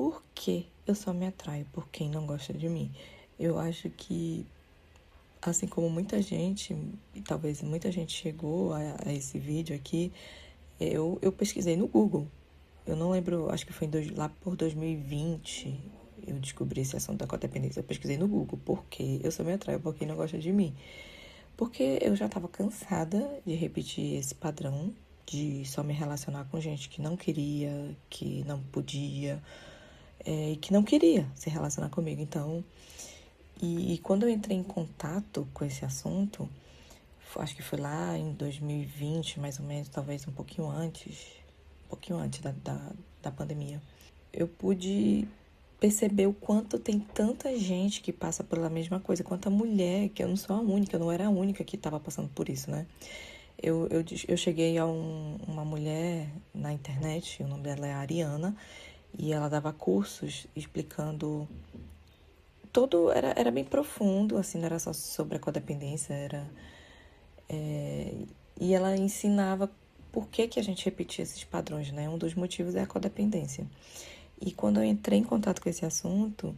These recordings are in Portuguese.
por que eu só me atraio por quem não gosta de mim? Eu acho que, assim como muita gente, e talvez muita gente chegou a esse vídeo aqui, eu pesquisei no Google. Eu não lembro, acho que foi lá por 2020 eu descobri esse assunto da codependência. Eu pesquisei no Google, por que eu só me atraio por quem não gosta de mim. Porque eu já estava cansada de repetir esse padrão, de só me relacionar com gente que não queria, que não podia, e que não queria se relacionar comigo. Então, e quando eu entrei em contato com esse assunto, acho que foi lá em 2020, mais ou menos, talvez um pouquinho antes da pandemia, eu pude perceber o quanto tem tanta gente que passa pela mesma coisa, quanta mulher, que eu não sou a única, eu não era a única que estava passando por isso, né? Eu cheguei a uma mulher na internet, o nome dela é Ariana, e ela dava cursos explicando todo, era bem profundo, assim, não era só sobre a codependência, e ela ensinava por que a gente repetia esses padrões, né? Um dos motivos é a codependência. E quando eu entrei em contato com esse assunto,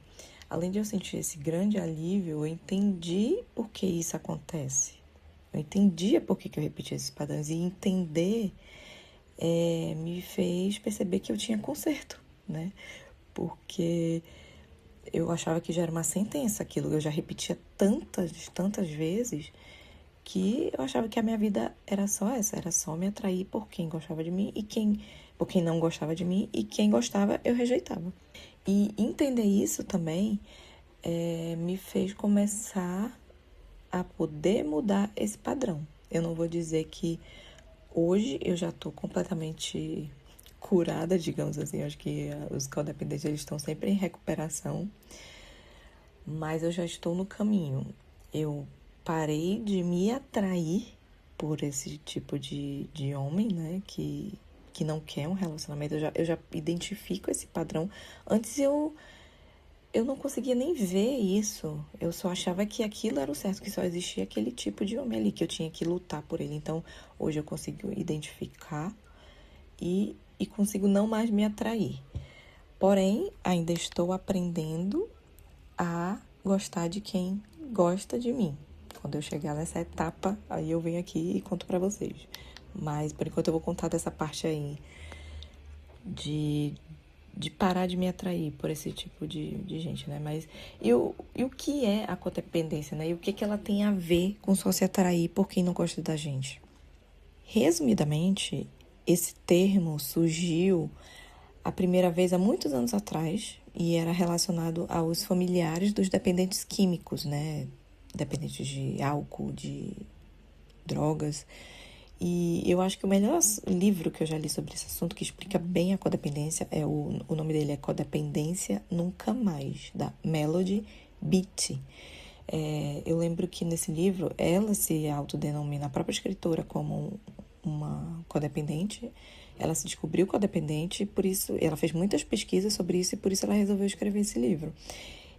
além de eu sentir esse grande alívio, eu entendi por que isso acontece. Eu entendia por que eu repetia esses padrões. E entender me fez perceber que eu tinha conserto, né? Porque eu achava que já era uma sentença aquilo. Eu já repetia tantas vezes que eu achava que a minha vida era só essa. Era só me atrair por quem gostava de mim e por quem não gostava de mim. E quem gostava, eu rejeitava. E entender isso também me fez começar a poder mudar esse padrão. Eu não vou dizer que hoje eu já estou completamente curada, digamos assim. Eu acho que os codependentes eles estão sempre em recuperação, mas eu já estou no caminho. Eu parei de me atrair por esse tipo de homem, né, que não quer um relacionamento. Eu já identifico esse padrão. Antes eu não conseguia nem ver isso. Eu só achava que aquilo era o certo, que só existia aquele tipo de homem ali, que eu tinha que lutar por ele. Então, hoje eu consigo identificar e consigo não mais me atrair. Porém, ainda estou aprendendo a gostar de quem gosta de mim. Quando eu chegar nessa etapa, aí eu venho aqui e conto pra vocês. Mas, por enquanto, eu vou contar dessa parte aí de parar de me atrair por esse tipo de gente, né? Mas e o que é a codependência, né? E o que ela tem a ver com só se atrair por quem não gosta da gente? Resumidamente, esse termo surgiu a primeira vez há muitos anos atrás e era relacionado aos familiares dos dependentes químicos, né? Dependentes de álcool, de drogas. E eu acho que o melhor livro que eu já li sobre esse assunto, que explica bem a codependência, o nome dele é Codependência Nunca Mais, da Melody Beattie. Eu lembro que nesse livro, ela se autodenomina, a própria escritora, como uma codependente. Ela se descobriu codependente, por isso ela fez muitas pesquisas sobre isso e por isso ela resolveu escrever esse livro.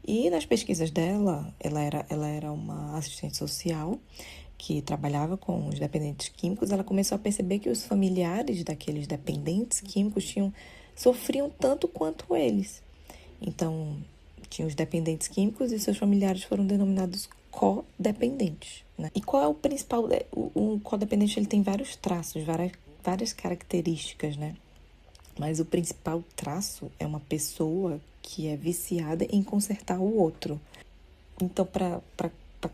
E nas pesquisas dela, ela era uma assistente social que trabalhava com os dependentes químicos. Ela começou a perceber que os familiares daqueles dependentes químicos sofriam tanto quanto eles. Então, tinha os dependentes químicos e seus familiares foram denominados codependentes, né? E qual é o principal? O codependente ele tem vários traços, várias características, né? Mas o principal traço é uma pessoa que é viciada em consertar o outro. Então, para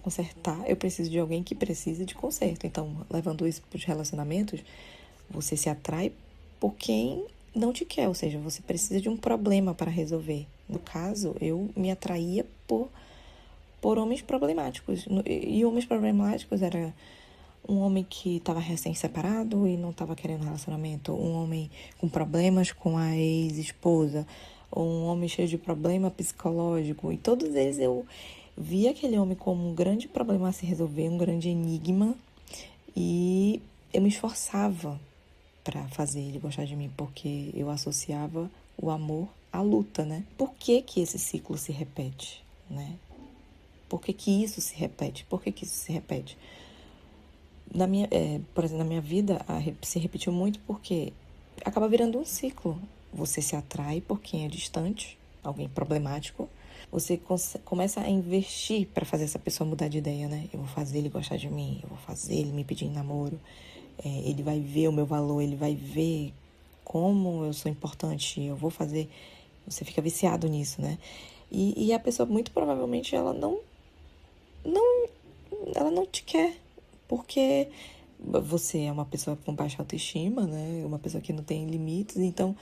consertar, eu preciso de alguém que precisa de conserto. Então, levando isso para os relacionamentos, você se atrai por quem não te quer, ou seja, você precisa de um problema para resolver. No caso, eu me atraía por homens problemáticos. E homens problemáticos era um homem que estava recém-separado e não estava querendo relacionamento, um homem com problemas com a ex-esposa, um homem cheio de problema psicológico. E todos eles eu via aquele homem como um grande problema a se resolver, um grande enigma, e eu me esforçava para fazer ele gostar de mim, porque eu associava o amor à luta, né? Por que esse ciclo se repete, né? Por que isso se repete? Por que isso se repete? Por exemplo, na minha vida, se repetiu muito porque acaba virando um ciclo. Você se atrai por quem é distante, alguém problemático, você começa a investir para fazer essa pessoa mudar de ideia, né? Eu vou fazer ele gostar de mim, eu vou fazer ele me pedir em namoro, ele vai ver o meu valor, ele vai ver como eu sou importante, eu vou fazer... Você fica viciado nisso, né? E a pessoa, muito provavelmente, ela não te quer, porque você é uma pessoa com baixa autoestima, né? Uma pessoa que não tem limites, então,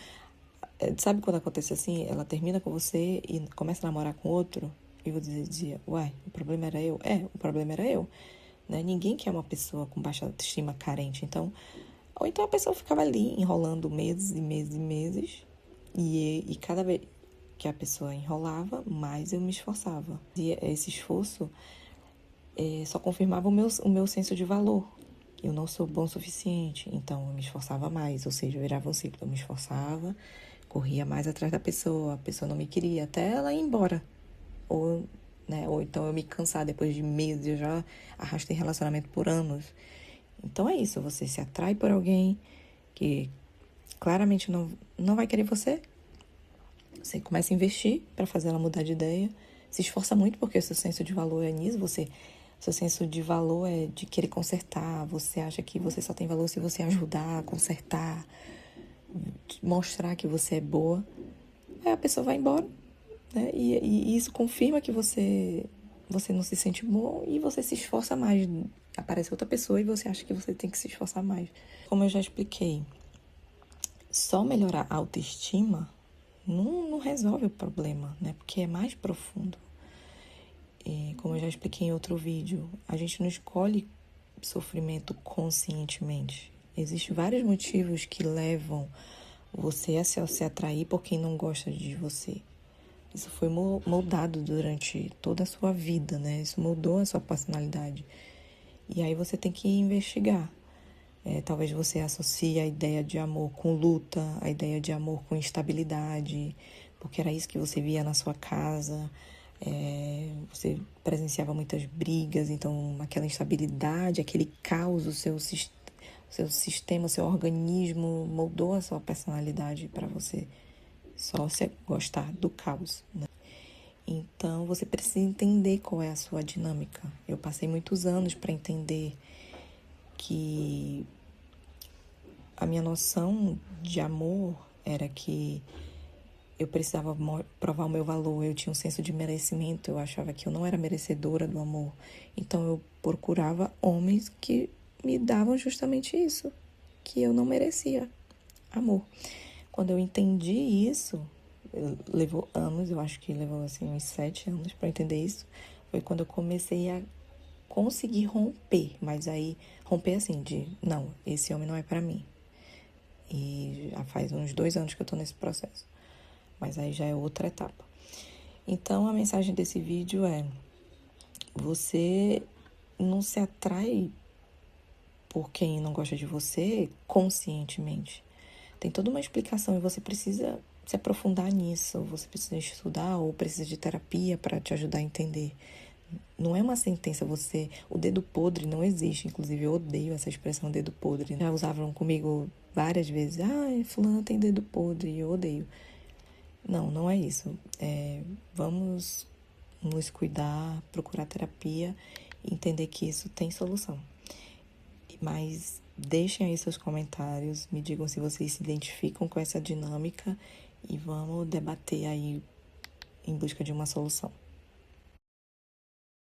sabe quando acontece assim? Ela termina com você e começa a namorar com outro, e você dizia, uai, o problema era eu? O problema era eu, né? Ninguém quer uma pessoa com baixa autoestima carente, então... Ou então a pessoa ficava ali enrolando meses e meses e meses, e cada vez que a pessoa enrolava, mais eu me esforçava. E esse esforço só confirmava o meu senso de valor. Eu não sou bom o suficiente, então eu me esforçava mais, ou seja, eu virava um ciclo. Eu me esforçava, corria mais atrás da pessoa, a pessoa não me queria, até ela ir embora. Ou, né, ou então eu me cansar depois de meses, eu já arrastei relacionamento por anos. Então é isso, você se atrai por alguém que claramente não vai querer você. Você começa a investir para fazer ela mudar de ideia. Se esforça muito porque o seu senso de valor é nisso. Seu senso de valor é de querer consertar. Você acha que você só tem valor se você ajudar a consertar, mostrar que você é boa. Aí a pessoa vai embora, né? E isso confirma que você não se sente bom e você se esforça mais. Aparece outra pessoa e você acha que você tem que se esforçar mais. Como eu já expliquei, só melhorar a autoestima não resolve o problema, né? Porque é mais profundo. E, como eu já expliquei em outro vídeo, a gente não escolhe sofrimento conscientemente. Existem vários motivos que levam você a se atrair por quem não gosta de você. Isso foi moldado durante toda a sua vida, né? Isso moldou a sua personalidade. E aí você tem que investigar. Talvez você associe a ideia de amor com luta, a ideia de amor com instabilidade, porque era isso que você via na sua casa. Você presenciava muitas brigas, então aquela instabilidade, aquele caos, o seu sistema, o seu organismo moldou a sua personalidade para você só se gostar do caos, né? Então você precisa entender qual é a sua dinâmica. Eu passei muitos anos para entender que a minha noção de amor era que eu precisava provar o meu valor, eu tinha um senso de merecimento, eu achava que eu não era merecedora do amor. Então eu procurava homens que me davam justamente isso, que eu não merecia amor. Quando eu entendi isso, levou anos, eu acho que levou assim uns 7 anos para entender isso, foi quando eu comecei a conseguir romper, mas aí romper assim de, não, esse homem não é para mim. E já faz uns 2 anos que eu tô nesse processo. Mas aí já é outra etapa. Então, a mensagem desse vídeo é: você não se atrai por quem não gosta de você conscientemente. Tem toda uma explicação e você precisa se aprofundar nisso. Você precisa estudar ou precisa de terapia para te ajudar a entender. Não é uma sentença, o dedo podre não existe. Inclusive, eu odeio essa expressão dedo podre. Já usavam comigo várias vezes. Fulano tem dedo podre, e eu odeio. Não é isso. Vamos nos cuidar, procurar terapia e entender que isso tem solução. Mas deixem aí seus comentários, me digam se vocês se identificam com essa dinâmica e vamos debater aí em busca de uma solução.